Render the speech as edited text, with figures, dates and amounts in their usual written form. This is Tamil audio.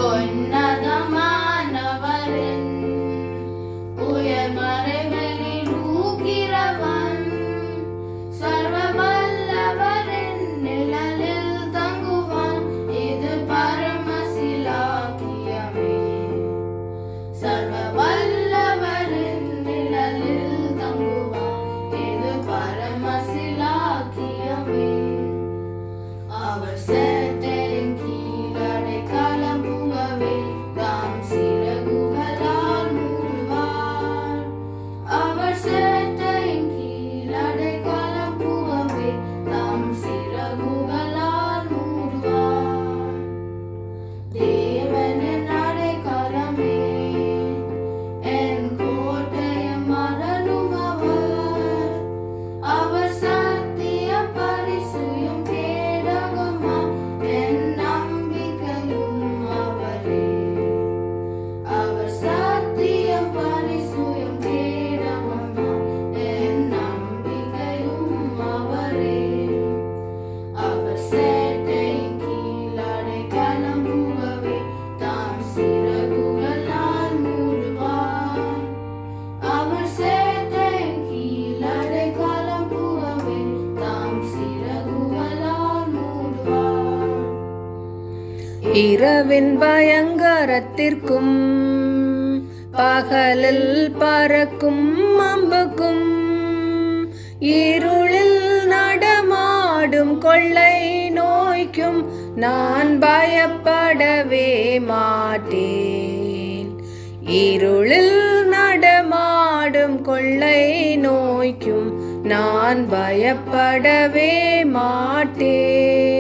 உன்னதமானவரின் உயர்மறைகளில் ஊக்கிறவன் சர்வ வல்லவரின் நிழலில் தங்குவான். இது பரமசிலாக்கியமே. சர்வ வல்லவரின் நிழலில் தங்குவான். இது பரமசிலாக்கியமே. அவர் சேட்டையின் கீழ் அடைக்கலம் புகவே தாம் சிறகுகளால் மூடுவார். அவர் சேட்டையின் கீழ் அடைக்கலம் புகவே தாம் சிறகுகளால் மூடுவார். தேவனின் அடைக்கலமே, என் கோட்டையும் அரணும் அவர். அவர் சத்திய பரிசுயும் கேடகமாம், என் நம்பிக்கையும் அவரே. அவர் சத்திய பரிசுயும் கேடகமாம், என் நம்பிக்கையும் அவரே. அவர் சேட்டையின் கீழ் அடைக்கலம் புகவே தாம் சிறகுகளால் மூடுவார். அவர் சேட்டையின் கீழ் அடைக்கலம் புகவே தாம் சிறகுகளால் மூடுவார். இரவின் பயங்கரத்திற்கும் பகலில் பறக்கும் அம்புக்கும் இருளில் நடமாடும் கொள்ளை நோய்க்கும் நான் பயப்படவே மாட்டேன். இருளில் நடமாடும் கொள்ளை நோய்க்கும் நான் பயப்படவே மாட்டேன்.